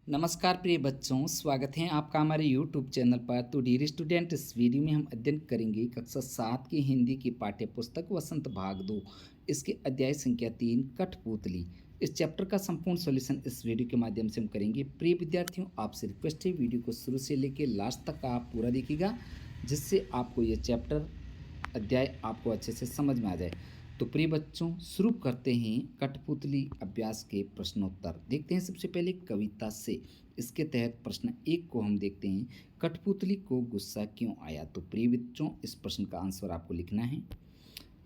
नमस्कार प्रिय बच्चों, स्वागत है आपका हमारे यूट्यूब चैनल पर। तो डियर स्टूडेंट, इस वीडियो में हम अध्ययन करेंगे कक्षा 7 की हिंदी की पाठ्य पुस्तक वसंत भाग 2, इसके अध्याय संख्या 3 कठपुतली। इस चैप्टर का संपूर्ण सॉल्यूशन इस वीडियो के माध्यम से हम करेंगे। प्रिय विद्यार्थियों, आपसे रिक्वेस्ट है वीडियो को शुरू से लेकर लास्ट तक आप पूरा देखिएगा, जिससे आपको ये चैप्टर अध्याय आपको अच्छे से समझ में आ जाए। तो प्रिय बच्चों, शुरू करते हैं कठपुतली अभ्यास के प्रश्नोत्तर। देखते हैं सबसे पहले कविता से। इसके तहत प्रश्न 1 को हम देखते हैं, कठपुतली को गुस्सा क्यों आया। तो प्रिय बच्चों, इस प्रश्न का आंसर आपको लिखना है।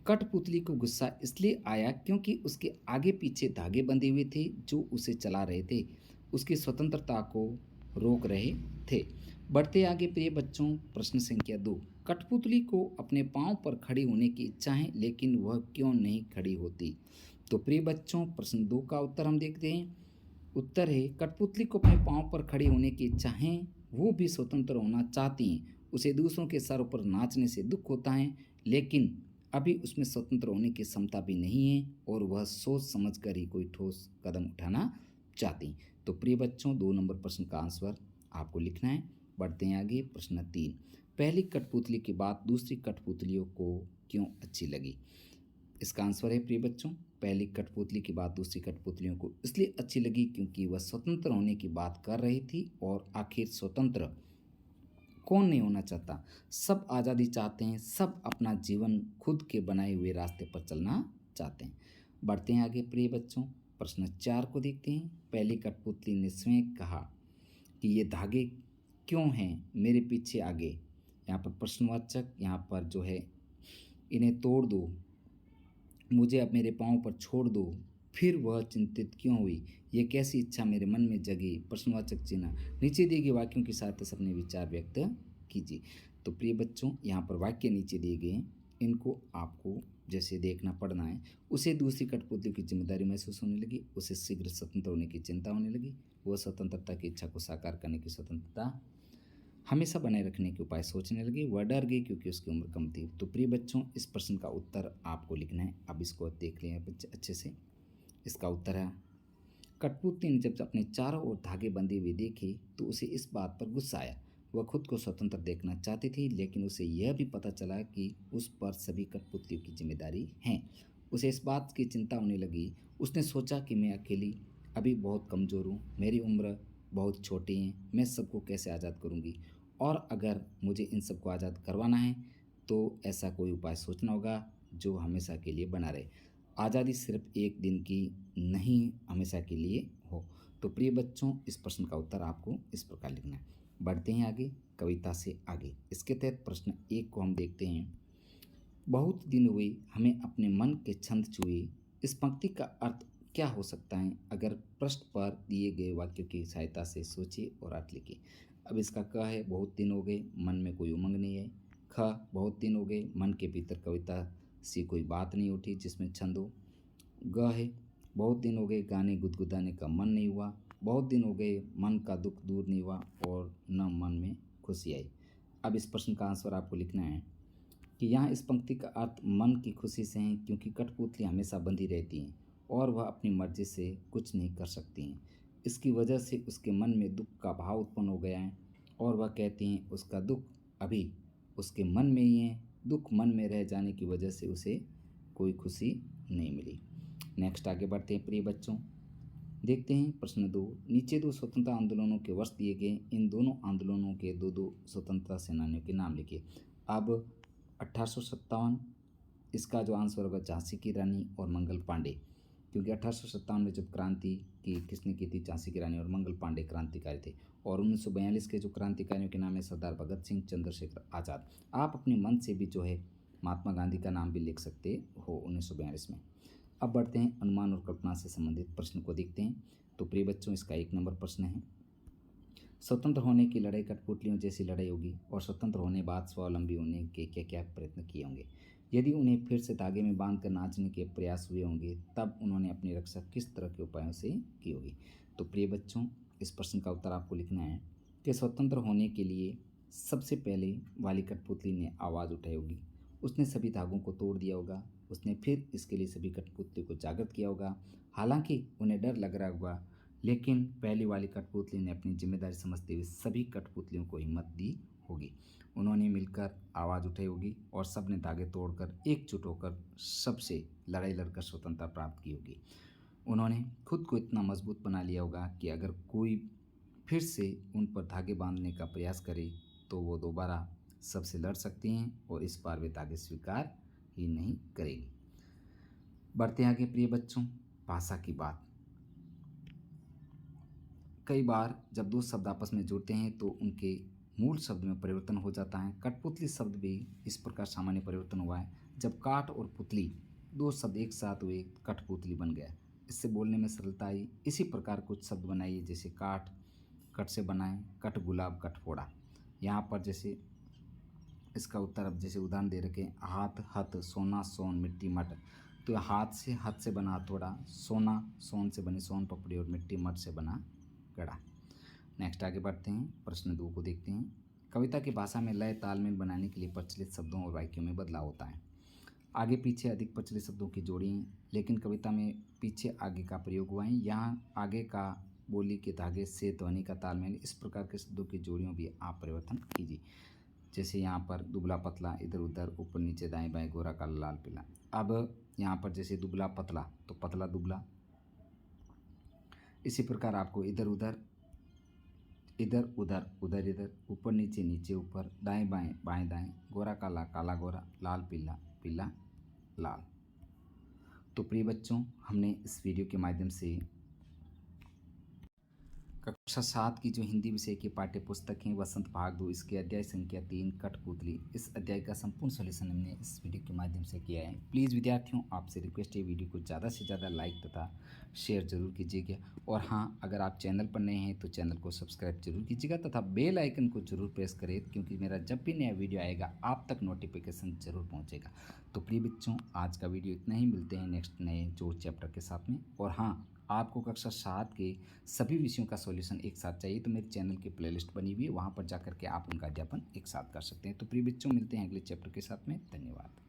कठपुतली को गुस्सा इसलिए आया क्योंकि उसके आगे पीछे धागे बंधे हुए थे जो उसे चला रहे थे, उसकी स्वतंत्रता को रोक रहे थे। बढ़ते आगे प्रिय बच्चों, प्रश्न संख्या 2। कठपुतली को अपने पांव पर खड़ी होने की इच्छा है, लेकिन वह क्यों नहीं खड़ी होती। तो प्रिय बच्चों, प्रश्न 2 का उत्तर हम देखते हैं। उत्तर है, कठपुतली को अपने पांव पर खड़ी होने की इच्छा है, वो भी स्वतंत्र होना चाहती हैं। उसे दूसरों के सरों पर नाचने से दुख होता है, लेकिन अभी उसमें स्वतंत्र होने की क्षमता भी नहीं है और वह सोच समझ कर ही कोई ठोस कदम उठाना चाहती। तो प्रिय बच्चों, 2 नंबर प्रश्न का आंसर आपको लिखना है। बढ़ते हैं आगे, प्रश्न 3। पहली कठपुतली की बात दूसरी कठपुतलियों को क्यों अच्छी लगी। इसका आंसर है प्रिय बच्चों, पहली कठपुतली की बात दूसरी कठपुतलियों को इसलिए अच्छी लगी क्योंकि वह स्वतंत्र होने की बात कर रही थी, और आखिर स्वतंत्र कौन नहीं होना चाहता। सब आज़ादी चाहते हैं, सब अपना जीवन खुद के बनाए हुए रास्ते पर चलना चाहते हैं। बढ़ते हैं आगे प्रिय बच्चों, प्रश्न 4 को देखते हैं। पहली कठपुतली ने स्वयं कहा कि ये धागे क्यों हैं मेरे पीछे आगे। यहाँ पर प्रश्नवाचक, यहाँ पर जो है, इन्हें तोड़ दो, मुझे अब मेरे पाँव पर छोड़ दो। फिर वह चिंतित क्यों हुई, ये कैसी इच्छा मेरे मन में जगी। प्रश्नवाचक चिन्ह नीचे दिए गए वाक्यों की सहायता से अपने विचार व्यक्त कीजिए। तो प्रिय बच्चों, यहाँ पर वाक्य नीचे दिए गए हैं, इनको आपको जैसे देखना पड़ना है। उसे दूसरी कठपुतलियों की जिम्मेदारी महसूस होने लगी, उसे शीघ्र स्वतंत्र होने की चिंता होने लगी, वह स्वतंत्रता की इच्छा को साकार करने की स्वतंत्रता हमेशा बनाए रखने के उपाय सोचने लगी, वह डर गई क्योंकि उसकी उम्र कम थी। तो प्रिय बच्चों, इस प्रश्न का उत्तर आपको लिखना है। अब इसको देख लें अच्छे से। इसका उत्तर है, कठपुतली ने जब अपने चारों ओर धागे बंधे हुए देखे तो उसे इस बात पर गुस्सा आया। वह खुद को स्वतंत्र देखना चाहती थी, लेकिन उसे यह भी पता चला कि उस पर सभी कठपुतलियों की जिम्मेदारी है। उसे इस बात की चिंता होने लगी। उसने सोचा कि मैं अकेली अभी बहुत कमज़ोर हूँ, मेरी उम्र बहुत छोटी है, मैं सबको कैसे आज़ाद करूँगी। और अगर मुझे इन सबको आज़ाद करवाना है तो ऐसा कोई उपाय सोचना होगा जो हमेशा के लिए बना रहे। आज़ादी सिर्फ एक दिन की नहीं, हमेशा के लिए हो। तो प्रिय बच्चों, इस प्रश्न का उत्तर आपको इस प्रकार लिखना है। बढ़ते हैं आगे, कविता से आगे। इसके तहत प्रश्न 1 को हम देखते हैं। बहुत दिन हुए हमें अपने मन के छंद छुए। इस पंक्ति का अर्थ क्या हो सकता है। अगर पृष्ठ पर दिए गए वाक्यों की सहायता से सोचिए और अर्थ लिखिए। अब इसका क है, बहुत दिन हो गए, मन में कोई उमंग नहीं है। ख, बहुत दिन हो गए, मन के भीतर कविता सी कोई बात नहीं उठी जिसमें छंद हो। ग है, बहुत दिन हो गए, गाने गुदगुदाने का मन नहीं हुआ। बहुत दिन हो गए, मन का दुख दूर नहीं हुआ और न मन में खुशी आई। अब इस प्रश्न का आंसर आपको लिखना है कि यहाँ इस पंक्ति का अर्थ मन की खुशी से है, क्योंकि कठपुतली हमेशा बंधी रहती हैं और वह अपनी मर्जी से कुछ नहीं कर सकती हैं। इसकी वजह से उसके मन में दुख का भाव उत्पन्न हो गया है और वह कहती हैं उसका दुख अभी उसके मन में ही है। दुख मन में रह जाने की वजह से उसे कोई खुशी नहीं मिली। नेक्स्ट आगे बढ़ते हैं प्रिय बच्चों, देखते हैं प्रश्न 2। नीचे 2 स्वतंत्रता आंदोलनों के वर्ष दिए गए, इन दोनों आंदोलनों के 2 स्वतंत्रता सेनानियों के नाम लिखिए। अब 1857, इसका जो आंसर होगा झांसी की रानी और मंगल पांडे, क्योंकि 1857 में जब क्रांति की किसने की थी, झांसी की रानी और मंगल पांडे क्रांतिकारी थे। और 1942 के जो क्रांतिकारियों के नाम है सरदार भगत सिंह, चंद्रशेखर आज़ाद। आप अपने मन से भी जो है महात्मा गांधी का नाम भी लिख सकते हो 1942 में। अब बढ़ते हैं अनुमान और कल्पना से संबंधित प्रश्न को देखते हैं। तो प्रिय बच्चों, इसका 1 नंबर प्रश्न है, स्वतंत्र होने की लड़ाई कठपुतलियों जैसी लड़ाई होगी और स्वतंत्र होने बाद स्वावलंबी होने के क्या क्या प्रयत्न किए होंगे। यदि उन्हें फिर से धागे में बांधकर नाचने के प्रयास हुए होंगे, तब उन्होंने अपनी रक्षा किस तरह के उपायों से की होगी। तो प्रिय बच्चों, इस प्रश्न का उत्तर आपको लिखना है कि स्वतंत्र होने के लिए सबसे पहले वाली कठपुतली ने आवाज़ उठाई होगी, उसने सभी धागों को तोड़ दिया होगा, उसने फिर इसके लिए सभी कठपुतलियों को जागृत किया होगा। हालांकि उन्हें डर लग रहा होगा, लेकिन पहली वाली कठपुतली ने अपनी जिम्मेदारी समझते हुए सभी कठपुतलियों को हिम्मत दी होगी। उन्होंने मिलकर आवाज़ उठाई होगी और सब ने धागे तोड़कर एकजुट होकर सबसे लड़ाई लड़कर स्वतंत्रता प्राप्त की होगी। उन्होंने खुद को इतना मजबूत बना लिया होगा कि अगर कोई फिर से उन पर धागे बांधने का प्रयास करे तो वो दोबारा सबसे लड़ सकती हैं और इस बार वे धागे स्वीकार ही नहीं करेगी। बढ़ते आगे प्रिय बच्चों, भाषा की बात। कई बार जब दो शब्द आपस में जुड़ते हैं तो उनके मूल शब्द में परिवर्तन हो जाता है। कठपुतली शब्द भी इस प्रकार सामान्य परिवर्तन हुआ है। जब काठ और पुतली दो शब्द एक साथ हुए कठपुतली बन गया। इससे बोलने में सरलता आई। इसी प्रकार कुछ शब्द बनाइए, जैसे काठ, कट से बनाए, कट गुलाब, कट फोड़ा। यहाँ पर जैसे इसका उत्तर अब जैसे उदाहरण दे रखे, हाथ हथ, सोना सोन, मिट्टी मट। तो हाथ से हथ से बना हथौड़ा, सोना सोन से बनी सोन पपड़ी और मिट्टी मट से बना गड़ा। नेक्स्ट आगे बढ़ते हैं, प्रश्न 2 को देखते हैं। कविता की भाषा में लय तालमेल बनाने के लिए प्रचलित शब्दों और वाक्यों में बदलाव होता है। आगे पीछे अधिक प्रचलित शब्दों की जोड़ी हैं, लेकिन कविता में पीछे आगे का प्रयोग हुआ है। यहाँ आगे का बोली के धागे से ध्वनि का तालमेल, इस प्रकार के शब्दों की जोड़ियों भी आप परिवर्तन कीजिए। जैसे यहाँ पर दुबला पतला, इधर उधर, ऊपर नीचे, दाएं बाएं, गोरा काला लाल पीला। अब यहाँ पर जैसे दुबला पतला तो पतला दुबला। इसी प्रकार आपको इधर उधर, इधर उधर, उधर इधर, ऊपर नीचे, नीचे ऊपर, दाएं बाएं, बाएं दाएं, गोरा काला, काला गोरा, लाल पीला, पीला लाल। तो प्रिय बच्चों, हमने इस वीडियो के माध्यम से कक्षा 7 की जो हिंदी विषय की पाठ्य पुस्तक है वसंत भाग 2, इसके अध्याय संख्या 3 कठपुतली, इस अध्याय का संपूर्ण सॉल्यूशन हमने इस वीडियो के माध्यम से किया है। प्लीज़ विद्यार्थियों, आपसे रिक्वेस्ट है वीडियो को ज़्यादा से ज़्यादा लाइक तथा शेयर जरूर कीजिएगा। और हाँ, अगर आप चैनल पर नए हैं तो चैनल को सब्सक्राइब जरूर कीजिएगा तथा बेल आइकन को जरूर प्रेस करें, क्योंकि मेरा जब भी नया वीडियो आएगा आप तक नोटिफिकेशन जरूर पहुँचेगा। तो प्रिय बच्चों, आज का वीडियो इतना ही। मिलते हैं नेक्स्ट नए जो चैप्टर के साथ में। और हाँ, आपको कक्षा 7 के सभी विषयों का सॉल्यूशन एक साथ चाहिए तो मेरे चैनल की प्लेलिस्ट बनी हुई है, वहाँ पर जाकर के आप उनका अध्यापन एक साथ कर सकते हैं। तो प्रिय बच्चों, मिलते हैं अगले चैप्टर के साथ में। धन्यवाद।